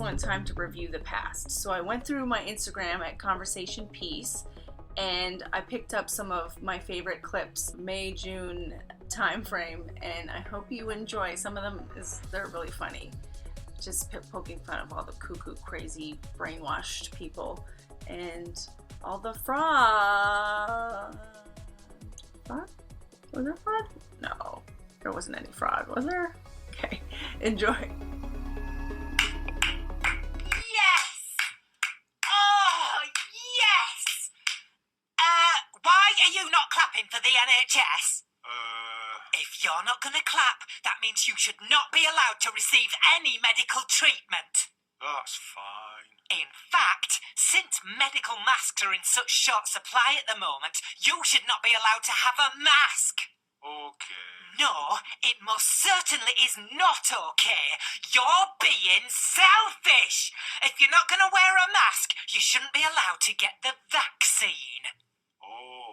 excellent time to review the past. So I went through my Instagram at Conversation Piece and I picked up some of my favorite clips, May-June time frame, and I hope you enjoy. Some of them, they're really funny. Just poking fun of all the cuckoo, crazy, brainwashed people and all the fraud. Fraud? Was there fraud? No, there wasn't any fraud, was there? Okay, enjoy. For the NHS? If you're not going to clap, that means you should not be allowed to receive any medical treatment. That's fine. In fact, since medical masks are in such short supply at the moment, you should not be allowed to have a mask. Okay. No, it most certainly is not okay. You're being selfish. If you're not going to wear a mask, you shouldn't be allowed to get the vaccine. Oh.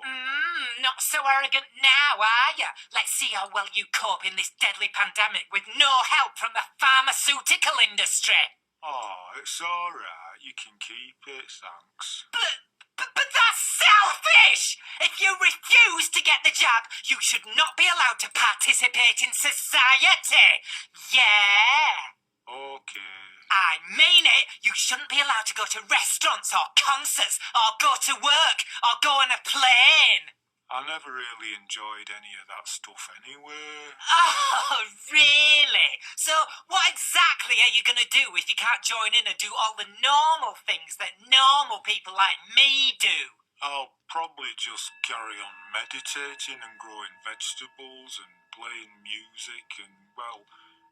Not so arrogant now, are you? Let's see how well you cope in this deadly pandemic with no help from the pharmaceutical industry. Oh, it's alright. You can keep it, thanks. But that's selfish! If you refuse to get the jab, you should not be allowed to participate in society. Yeah. Okay. I mean it. You shouldn't be allowed to go to restaurants or concerts or go to work or go on a plane. I never really enjoyed any of that stuff anyway. Oh, really? So what exactly are you going to do if you can't join in and do all the normal things that normal people like me do? I'll probably just carry on meditating and growing vegetables and playing music and, well,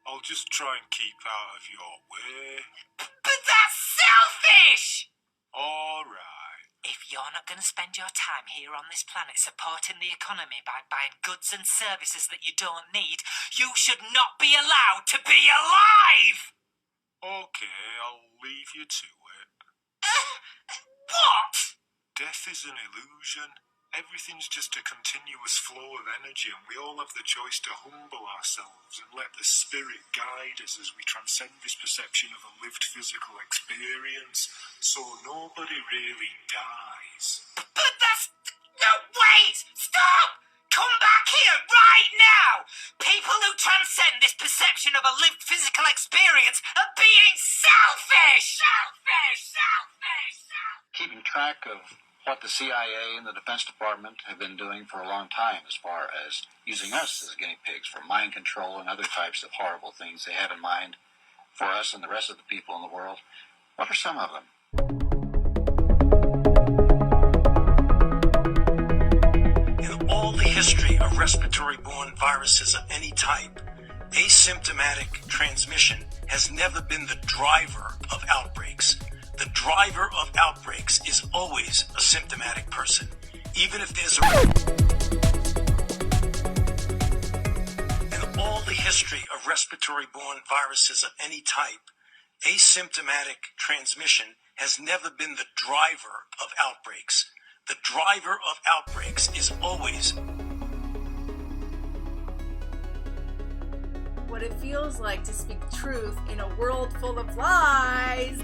I'll just try and keep out of your way. But that's selfish! Alright. If you're not going to spend your time here on this planet supporting the economy by buying goods and services that you don't need, you should not be allowed to be alive! Okay, I'll leave you to it. What? Death is an illusion. Everything's just a continuous flow of energy, and we all have the choice to humble ourselves and let the spirit guide us as we transcend this perception of a lived physical experience, so nobody really dies. But that's... No, wait! Stop! Come back here right now! People who transcend this perception of a lived physical experience are being selfish! Selfish! Selfish! Selfish! Keeping track of what the CIA and the Defense Department have been doing for a long time as far as using us as guinea pigs for mind control and other types of horrible things they have in mind for us and the rest of the people in the world. What are some of them? In all the history of respiratory-borne viruses of any type, asymptomatic transmission has never been the driver of outbreaks. The driver of outbreaks is always a symptomatic person, even if there's In all the history of respiratory-borne viruses of any type, asymptomatic transmission has never been the driver of outbreaks. The driver of outbreaks is always... What it feels like to speak truth in a world full of lies.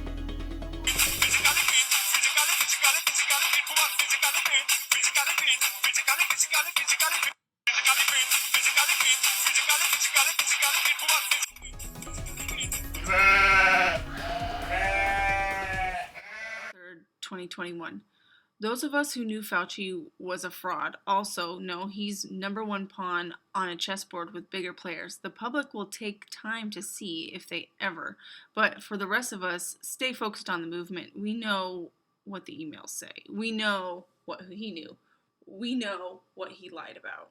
Third, 2021. Those of us who knew Fauci was a fraud also know he's number one pawn on a chessboard with bigger players. The public will take time to see if they ever. But for the rest of us, stay focused on the movement. We know what the emails say. We know what he knew. We know what he lied about.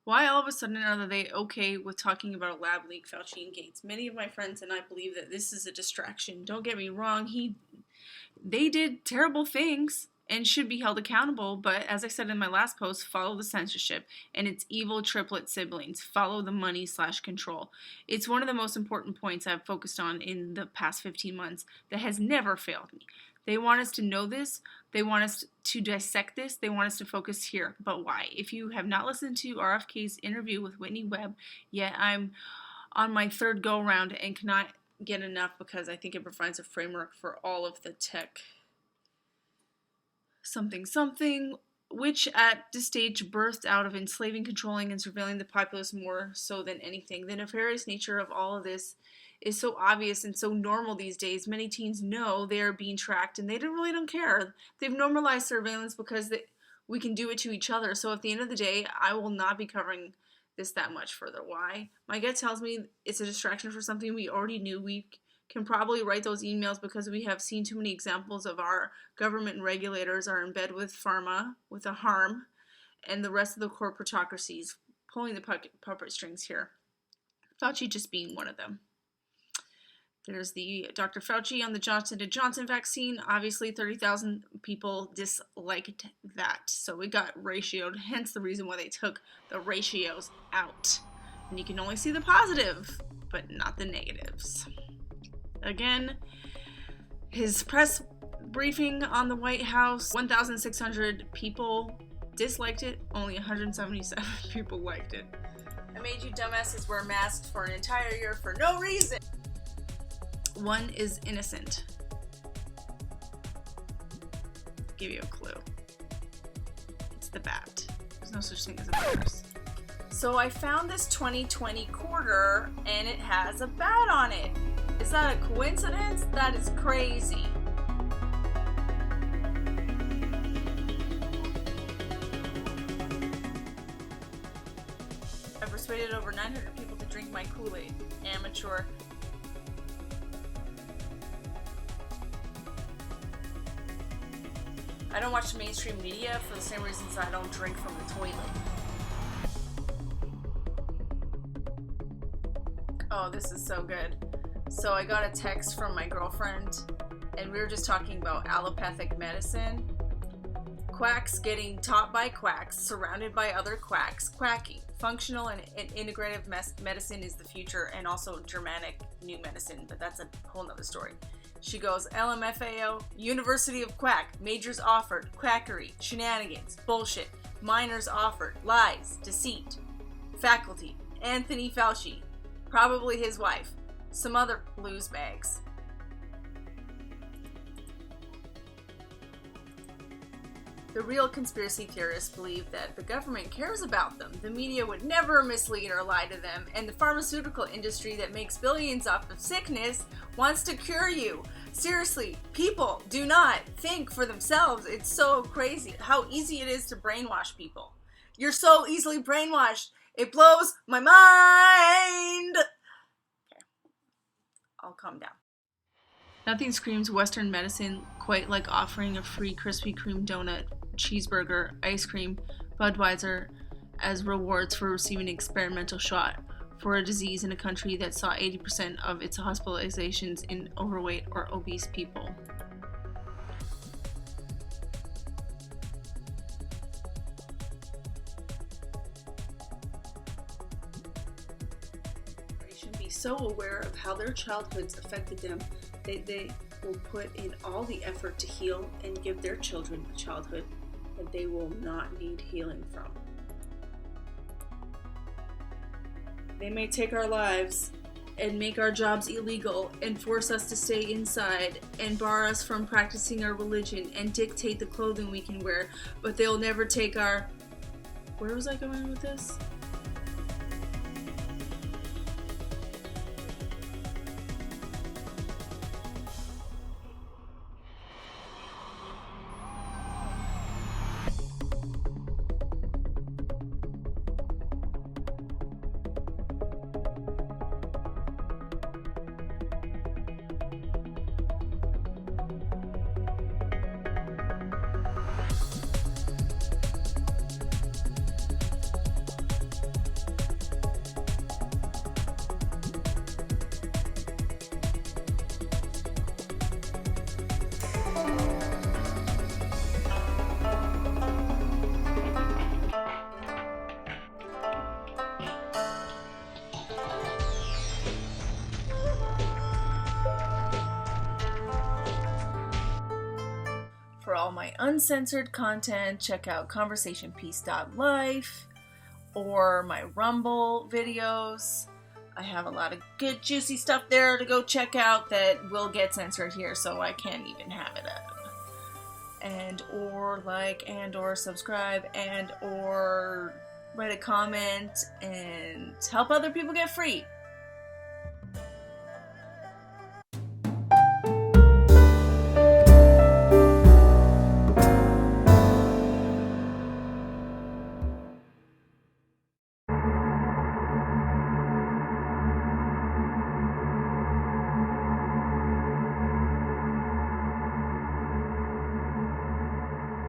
Why all of a sudden are they okay with talking about a lab leak, Fauci and Gates? Many of my friends and I believe that this is a distraction. Don't get me wrong, they did terrible things and should be held accountable, but as I said in my last post, follow the censorship and its evil triplet siblings. Follow the money/control. It's one of the most important points I've focused on in the past 15 months that has never failed me. They want us to know this. They want us to dissect this. They want us to focus here. But why? If you have not listened to RFK's interview with Whitney Webb yet, I'm on my third go-round and cannot get enough because I think it provides a framework for all of the tech something, which at this stage birthed out of enslaving, controlling, and surveilling the populace more so than anything. The nefarious nature of all of this is so obvious and so normal these days. Many teens know they are being tracked and they really don't care. They've normalized surveillance because we can do it to each other. So at the end of the day, I will not be covering this that much further. Why? My gut tells me it's a distraction for something we already knew. We can probably write those emails because we have seen too many examples of our government and regulators are in bed with pharma, with the harm, and the rest of the corporatocracies pulling the puppet strings here. Fauci just being one of them. There's the Dr. Fauci on the Johnson & Johnson vaccine. Obviously, 30,000 people disliked that. So it got ratioed, hence the reason why they took the ratios out. And you can only see the positive, but not the negatives. Again, his press briefing on the White House, 1,600 people disliked it, only 177 people liked it. I made you dumbasses wear masks for an entire year for no reason. One is innocent. I'll give you a clue. It's the bat. There's no such thing as a virus. So I found this 2020 quarter and it has a bat on it. Is that a coincidence? That is crazy. I persuaded over 900 people to drink my Kool-Aid. Amateur. I don't watch the mainstream media for the same reasons I don't drink from the toilet. Oh, this is so good. So I got a text from my girlfriend, and we were just talking about allopathic medicine. Quacks getting taught by quacks, surrounded by other quacks, quacking. Functional and integrative medicine is the future, and also Germanic new medicine, but that's a whole nother story. She goes, LMFAO, University of Quack, majors offered, quackery, shenanigans, bullshit, minors offered, lies, deceit, faculty, Anthony Fauci, probably his wife, some other blues bags. The real conspiracy theorists believe that the government cares about them, the media would never mislead or lie to them, and the pharmaceutical industry that makes billions off of sickness wants to cure you. Seriously, people do not think for themselves. It's so crazy how easy it is to brainwash people. You're so easily brainwashed. It blows my mind. Okay, I'll calm down. Nothing screams Western medicine quite like offering a free Krispy Kreme donut, cheeseburger, ice cream, Budweiser as rewards for receiving an experimental shot for a disease in a country that saw 80% of its hospitalizations in overweight or obese people. They should be so aware of how their childhoods affected them that they will put in all the effort to heal and give their children a childhood that they will not need healing from. They may take our lives and make our jobs illegal and force us to stay inside and bar us from practicing our religion and dictate the clothing we can wear, but they'll never take our... Where was I going with this? For all my uncensored content, check out conversationpiece.life or my Rumble videos. I have a lot of good juicy stuff there to go check out that will get censored here, so I can't even have it up. And or like, and or subscribe, and or write a comment, and help other people get free.